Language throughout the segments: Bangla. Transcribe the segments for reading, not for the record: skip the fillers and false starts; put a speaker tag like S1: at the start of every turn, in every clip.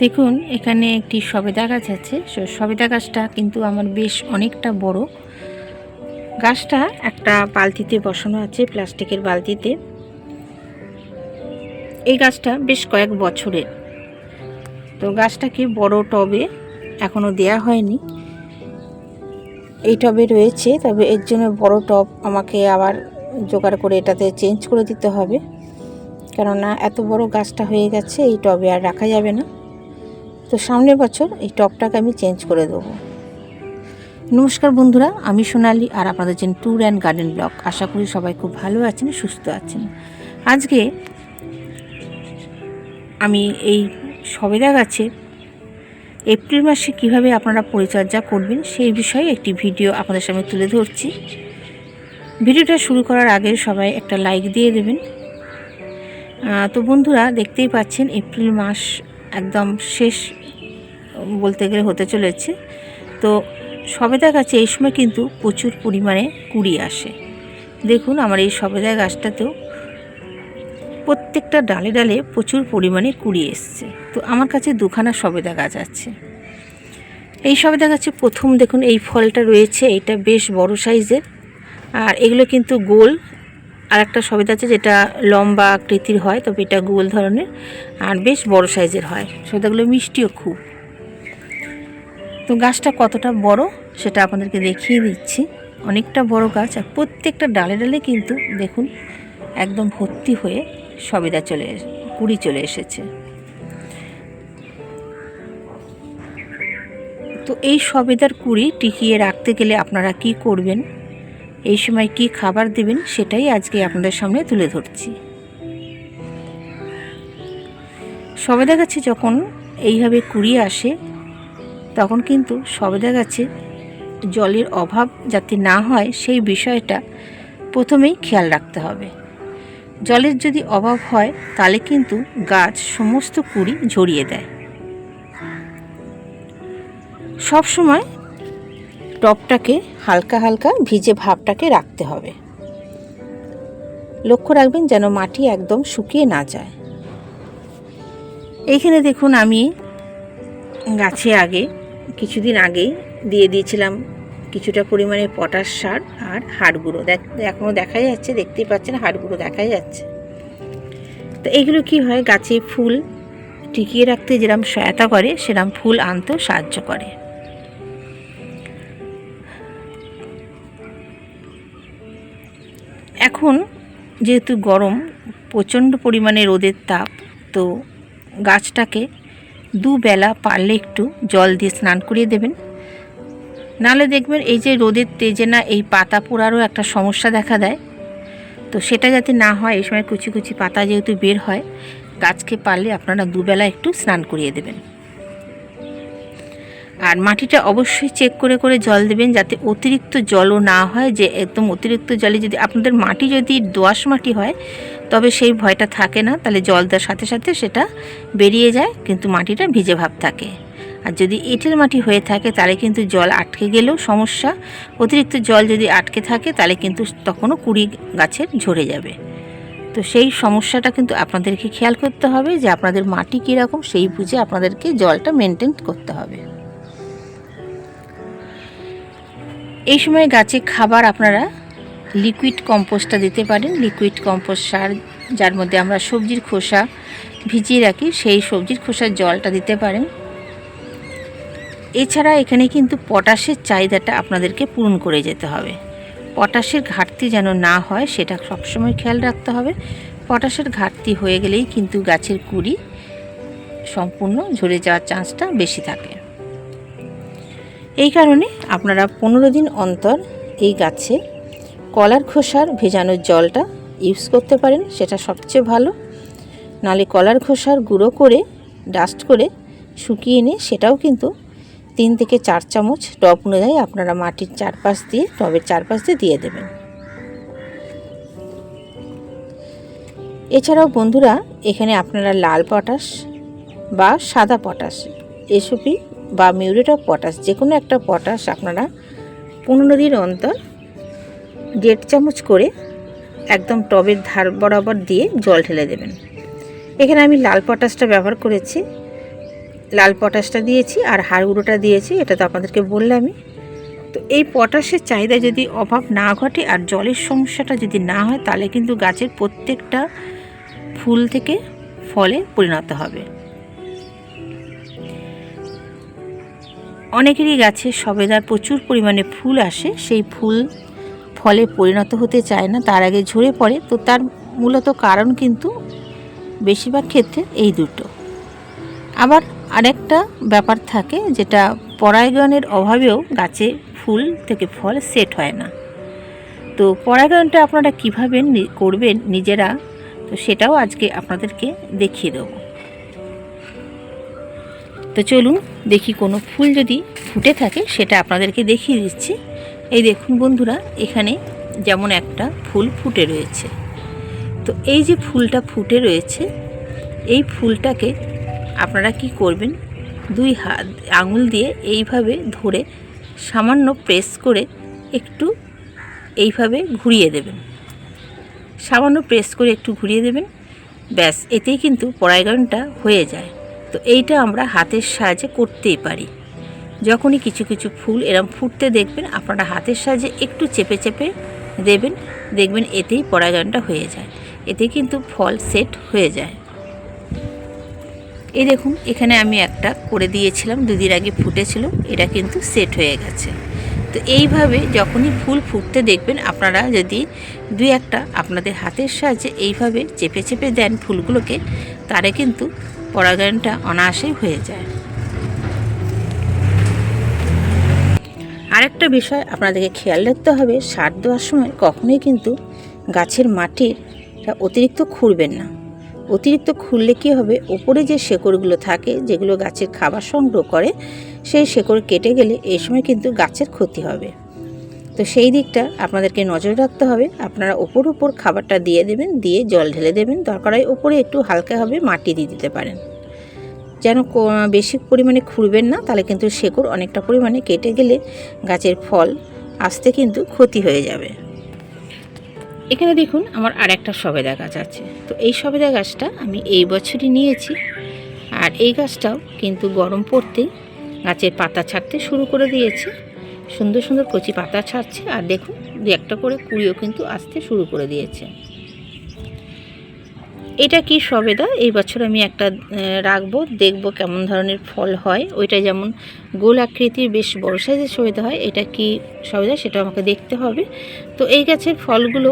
S1: দেখুন এখানে একটি সবেদা গাছ আছে। সবেদা গাছটা কিন্তু আমার বেশ অনেকটা বড়। গাছটা একটা বালতিতে বসানো আছে, প্লাস্টিকের বালতিতে। এই গাছটা বেশ কয়েক বছরের। তো গাছটাকে বড় টবে এখনো দেয়া হয়নি, এই টবে রয়েছে। তবে এর জন্য বড় টব আমাকে আবার জোগাড় করে এটাতে চেঞ্জ করে দিতে হবে, কেননা এত বড় গাছটা হয়ে গেছে, এই টবে আর রাখা যাবে না। তো সামনের বছর এই টবটাকে আমি চেঞ্জ করে দেবো। নমস্কার বন্ধুরা, আমি সোনালি, আর আপনাদের জন্য ট্যুর অ্যান্ড গার্ডেন ব্লগ। আশা করি সবাই খুব ভালো আছেন, সুস্থ আছেন। আজকে আমি এই সবেদা গাছে এপ্রিল মাসে কিভাবে আপনারা পরিচর্যা করবেন সেই বিষয়ে একটি ভিডিও আপনাদের সামনে তুলে ধরছি। ভিডিওটা শুরু করার আগে সবাই একটা লাইক দিয়ে দেবেন। তো বন্ধুরা, দেখতেই পাচ্ছেন এপ্রিল মাস একদম শেষ বলতে গেলে হতে চলেছে। তো সবেদা গাছে এই সময় কিন্তু প্রচুর পরিমাণে কুড়ি আসে। দেখুন আমার এই সবেদা গাছটাতেও প্রত্যেকটা ডালে ডালে প্রচুর পরিমাণে কুড়ি এসছে। তো আমার কাছে দুখানা সবেদা গাছ আছে। এই সবেদা গাছে প্রথম দেখুন এই ফলটা রয়েছে, এটা বেশ বড় সাইজের। আর এগুলো কিন্তু গোল। আর একটা সবেদা আছে যেটা লম্বা আকৃতির হয়, তবে এটা গোল ধরনের আর বেশ বড় সাইজের হয়। সবেদাগুলো মিষ্টিও খুব। তো গাছটা কতটা বড় সেটা আপনাদেরকে দেখিয়ে দিচ্ছি। অনেকটা বড় গাছ, আর প্রত্যেকটা ডালে ডালে কিন্তু দেখুন একদম ভর্তি হয়ে সবেদা কুড়ি চলে এসেছে। তো এই সবেদার কুড়ি টিকিয়ে রাখতে গেলে আপনারা কি করবেন, এই সময় কি খাবার দেবেন, সেটাই আজকে আপনাদের সামনে তুলে ধরছি। সবেদা গাছে যখন এইভাবে কুড়ি আসে তখন কিন্তু সবেদা গাছে জলের অভাব যাতে না হয় সেই বিষয়টা প্রথমেই খেয়াল রাখতে হবে। জলের যদি অভাব হয় তাহলে কিন্তু গাছ সমস্ত কুড়ি ঝরিয়ে দেয়। সব সময় টবটাকে হালকা হালকা ভিজে ভাবটাকে রাখতে হবে। লক্ষ্য রাখবেন যেন মাটি একদম শুকিয়ে না যায়। এইখানে দেখুন আমি গাছে কিছুদিন আগেই দিয়ে দিয়েছিলাম কিছুটা পরিমাণে পটাশ সার আর হাড় গুঁড়ো। এখনও দেখা যাচ্ছে, দেখতেই পাচ্ছেন হাড় গুঁড়ো দেখা যাচ্ছে। তো এইগুলো কি হয়, গাছে ফুল টিকিয়ে রাখতে যেরকম সহায়তা করে, সেরকম ফুল আনতেও সাহায্য করে। এখন যেহেতু গরম, প্রচণ্ড পরিমাণে রোদের তাপ, তো গাছটাকে দুবেলা পারলে একটু জল দিয়ে স্নান করিয়ে দেবেন। নাহলে দেখবেন এই যে রোদের তেজে না এই পাতা পোড়ারও একটা সমস্যা দেখা দেয়। তো সেটা যাতে না হয়, এই সময় কুচি কুচি পাতা যেহেতু বের হয়, গাছকে পারলে আপনারা দুবেলা একটু স্নান করিয়ে দেবেন। আর মাটিটা অবশ্যই চেক করে করে জল দেবেন, যাতে অতিরিক্ত জলও না হয়, যে একদম অতিরিক্ত জলে যদি আপনাদের মাটি যদি দোআঁশ মাটি হয় তবে সেই ভয়টা থাকে না, তাহলে জল দেওয়ার সাথে সাথে সেটা বেরিয়ে যায়, কিন্তু মাটিটা ভিজে ভাব থাকে। আর যদি এঁটেল মাটি হয়ে থাকে তাহলে কিন্তু জল আটকে গেলেও সমস্যা। অতিরিক্ত জল যদি আটকে থাকে তাহলে কিন্তু তখনও কুড়ি গাছের ঝরে যাবে। তো সেই সমস্যাটা কিন্তু আপনাদেরকে খেয়াল করতে হবে, যে আপনাদের মাটি কীরকম সেই বুঝে আপনাদেরকে জলটা মেনটেন করতে হবে। এই সময় গাছে খাবার আপনারা লিকুইড কম্পোস্টটা দিতে পারেন। লিকুইড কম্পোস্ট সার, যার মধ্যে আমরা সবজির খোসা ভিজিয়ে রাখি, সেই সবজির খোসার জলটা দিতে পারেন। এছাড়া এখানে কিন্তু পটাশের চাহিদাটা আপনাদেরকে পূরণ করে যেতে হবে। পটাশের ঘাটতি যেন না হয় সেটা সবসময় খেয়াল রাখতে হবে। পটাশের ঘাটতি হয়ে গেলেই কিন্তু গাছের কুড়ি সম্পূর্ণ ঝরে যাওয়ার চান্সটা বেশি থাকে। এই কারণে আপনারা 15 দিন অন্তর এই গাছে কলার খোসার ভেজানোর জলটা ইউজ করতে পারেন, সেটা সবচেয়ে ভালো। নালে কলার খোসার গুঁড়ো করে ডাস্ট করে শুকিয়ে নিয়ে সেটাও কিন্তু 3 থেকে 4 চামচ টব অনুযায়ী আপনারা মাটির চারপাশ দিয়ে, টবের চারপাশ দিয়ে দেবেন। এছাড়াও বন্ধুরা, এখানে আপনারা লাল পটাশ বা সাদা পটাশ, এসওপি বা মিউরেট অফ পটাশ, যে কোনো একটা পটাশ আপনারা 15 দিন অন্তর 1.5 চামচ করে একদম টবের ধার বরাবর দিয়ে জল ঢেলে দেবেন। এখানে আমি লাল পটাশটা ব্যবহার করেছি। লাল পটাশটা দিয়েছি আর হাড় গুঁড়োটা দিয়েছি, এটা তো আপনাদেরকে বললামই। তো এই পটাশের চাহিদা যদি অভাব না ঘটে আর জলের সমস্যাটা যদি না হয়, তাহলে কিন্তু গাছের প্রত্যেকটা ফুল থেকে ফলে পরিণত হবে। অনেকেরই গাছে সবেদার প্রচুর পরিমাণে ফুল আসে, সেই ফুল ফলে পরিণত হতে চায় না, তার আগে ঝরে পড়ে। তো তার মূলত কারণ কিন্তু বেশিরভাগ ক্ষেত্রে এই দুটো। আবার আরেকটা ব্যাপার থাকে, যেটা পরাগায়নের অভাবেও গাছে ফুল থেকে ফল সেট হয় না। তো পরাগায়নটা আপনারা কীভাবে করবেন নিজেরা, তো সেটাও আজকে আপনাদেরকে দেখিয়ে দেব। তো চলুন দেখি, কোনো ফুল যদি ফুটে থাকে সেটা আপনাদেরকে দেখিয়ে দিচ্ছি। এই দেখুন বন্ধুরা, এখানে যেমন একটা ফুল ফুটে রয়েছে। তো এই যে ফুলটা ফুটে রয়েছে, এই ফুলটাকে আপনারা কি করবেন, দুই হাত আঙুল দিয়ে এইভাবে ধরে সামান্য প্রেস করে একটু এইভাবে ঘুরিয়ে দেবেন। সামান্য প্রেস করে একটু ঘুরিয়ে দেবেন, ব্যাস, এতেই কিন্তু পরাগায়নটা হয়ে যায়। তো এইটা আমরা হাতের সাহায্যে করতেই পারি। যখনই কিছু কিছু ফুল এরম ফুটতে দেখবেন, আপনারা হাতের সাহায্যে একটু চেপে চেপে দেবেন, দেখবেন এতেই পরাগায়নটা হয়ে যায়, এতে কিন্তু ফল সেট হয়ে যায়। এই দেখুন, এখানে আমি একটা করে দিয়েছিলাম, দুদিন আগে ফুটেছিল, এটা কিন্তু সেট হয়ে গেছে। তো এইভাবে যখনই ফুল ফুটতে দেখবেন, আপনারা যদি দুই একটা আপনাদের হাতের সাহায্যে এইভাবে চেপে চেপে দেন ফুলগুলোকে, তারে কিন্তু পরাগায়নটা অনায়াসেই হয়ে যায়। আরেকটা বিষয় আপনাদেরকে খেয়াল রাখতে হবে, সার দেওয়ার সময় কখনোই কিন্তু গাছের মাটির অতিরিক্ত খুঁড়বেন না। অতিরিক্ত খুললে কী হবে, ওপরে যে শেকড়গুলো থাকে, যেগুলো গাছের খাবার সংগ্রহ করে, সেই শেকড় কেটে গেলে এই সময় কিন্তু গাছের ক্ষতি হবে। তো সেই দিকটা আপনাদেরকে নজর রাখতে হবে। আপনারা ওপর খাবারটা দিয়ে দেবেন, দিয়ে জল ঢেলে দেবেন, দরকার হয় ওপরে একটু হালকাভাবে মাটি দিয়ে দিতে পারেন, যেন বেশি পরিমাণে খুঁড়বেন না, তাহলে কিন্তু শেকড় অনেকটা পরিমাণে কেটে গেলে গাছের ফল আসতে কিন্তু ক্ষতি হয়ে যাবে। এখানে দেখুন, আমার আর একটা সবেদা গাছ আছে। তো এই সবেদা গাছটা আমি এই বছরই নিয়েছি, আর এই গাছটাও কিন্তু গরম পড়তেই গাছের পাতা ছাড়তে শুরু করে দিয়েছে। সুন্দর সুন্দর কচি পাতা ছাড়ছে, আর দেখুন দু একটা করে কুড়িও কিন্তু আসতে শুরু করে দিয়েছে। এটা কি সবেদা, এই বছর আমি একটা রাখবো, দেখব কেমন ধরনের ফল হয়। ওইটা যেমন গোল আকৃতির বেশ বড় সাইজের সবেদা হয়, এটা কি সবেদা সেটা আমাকে দেখতে হবে। তো এই গাছের ফলগুলো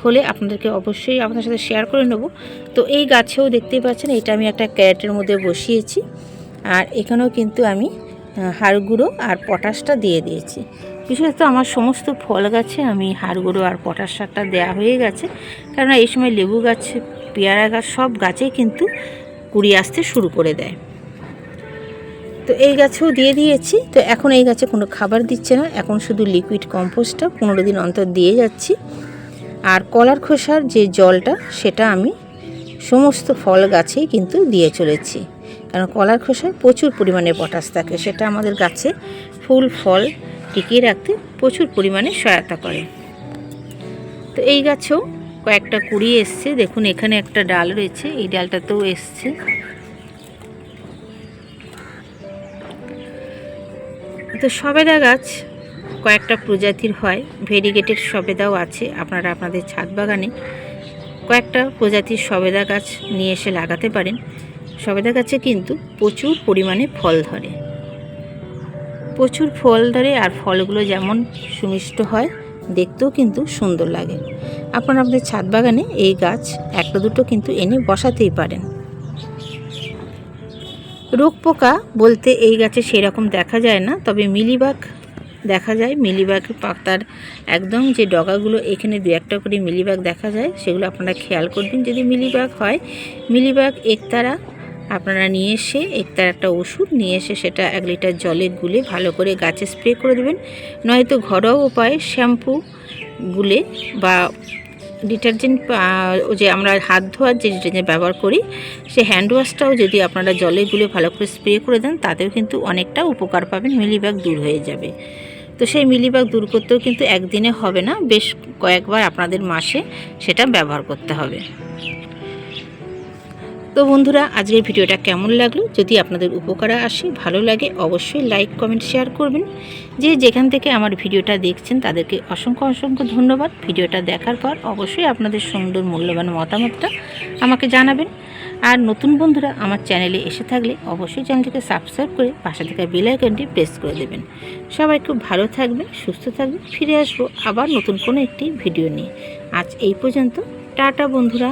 S1: হলে আপনাদেরকে অবশ্যই আপনাদের সাথে শেয়ার করে নেব। তো এই গাছেও দেখতেই পাচ্ছেন, এটা আমি একটা ক্যারেটের মধ্যে বসিয়েছি, আর এখানেও কিন্তু আমি হাড় গুঁড়ো আর পটাশটা দিয়ে দিয়েছি। বিশেষত আমার সমস্ত ফল গাছে আমি হাড় গুঁড়ো আর পটাশ সারটা দেওয়া হয়ে গেছে, কেননা এই সময় লেবু গাছ, পেয়ারা গাছ সব গাছেই কিন্তু কুড়ি আসতে শুরু করে দেয়। তো এই গাছেও দিয়ে দিয়েছি। তো এখন এই গাছে কোনো খাবার দিচ্ছে না, এখন শুধু লিকুইড কম্পোস্টটা 15 দিন অন্তর দিয়ে যাচ্ছি। আর কলার খোসার যে জলটা, সেটা আমি সমস্ত ফল গাছেই কিন্তু দিয়ে চলেছি, কারণ কলার খোসায় প্রচুর পরিমাণে পটাশ থাকে, সেটা আমাদের গাছে ফুল ফল টিকিয়ে রাখতে প্রচুর পরিমাণে সহায়তা করে। তো এই গাছেও কয়েকটা কুড়ি এসছে, দেখুন এখানে একটা ডাল রয়েছে, এই ডালটাতেও এসছে। তো সবেদা গাছ কয়েকটা প্রজাতির হয়, ভেরিগেটেড সবেদাও আছে। আপনারা আপনাদের ছাদ বাগানে কয়েকটা প্রজাতির সবেদা গাছ নিয়ে এসে লাগাতে পারেন। সবেদা গাছে কিন্তু প্রচুর পরিমাণে ফল ধরে, প্রচুর ফল ধরে, আর ফলগুলো যেমন সুমিষ্ট হয়, দেখতেও কিন্তু সুন্দর লাগে। আপনারা আপনাদের ছাদ বাগানে এই গাছ একটা দুটো কিন্তু এনে বসাতেই পারেন। রোগ পোকা বলতে এই গাছে সেরকম দেখা যায় না, তবে মিলিবাগ দেখা যায়। মিলিবাগ পাতার একদম যে ডগাগুলো, এখানে দু একটা করে মিলিবাগ দেখা যায়, সেগুলো আপনারা খেয়াল করবেন। যদি মিলিবাগ হয়, মিলিবাগ একতারা আপনারা নিয়ে এসে, একতার একটা ওষুধ নিয়ে এসে সেটা 1 লিটার জলে গুলে ভালো করে গাছে স্প্রে করে দেবেন। নয়তো ঘরোয়া উপায়ে শ্যাম্পু গুলে বা ডিটারজেন্ট, যে আমরা হাত ধোয়ার যে ডিটারজেন্ট ব্যবহার করি, সে হ্যান্ড ওয়াশটাও যদি আপনারা জলে গুলে ভালো করে স্প্রে করে দেন, তাতেও কিন্তু অনেকটা উপকার পাবেন, মিলিবাগ দূর হয়ে যাবে। তো সেই মিলিবাগ দূর করতেও কিন্তু একদিনে হবে না, বেশ কয়েকবার আপনাদের মাসে সেটা ব্যবহার করতে হবে। তো বন্ধুরা, আজকের ভিডিওটা কেমন লাগলো? যদি আপনাদের উপকারে আসে, ভালো লাগে, অবশ্যই লাইক কমেন্ট শেয়ার করবেন। যে যেখান থেকে আমার ভিডিওটা দেখছেন তাদেরকে অসংখ্য অসংখ্য ধন্যবাদ। ভিডিওটা দেখার পর অবশ্যই আপনাদের সুন্দর মূল্যবান মতামতটা আমাকে জানাবেন। আর নতুন বন্ধুরা আমার চ্যানেলে এসে থাকলে অবশ্যই চ্যানেলটিকে সাবস্ক্রাইব করে পাশে থাকা বেল আইকনটি প্রেস করে দেবেন। সবাই খুব ভালো থাকবেন, সুস্থ থাকবেন। ফিরে আসবো আবার নতুন কোনো একটি ভিডিও নিয়ে। আজ এই পর্যন্ত। টাটা বন্ধুরা।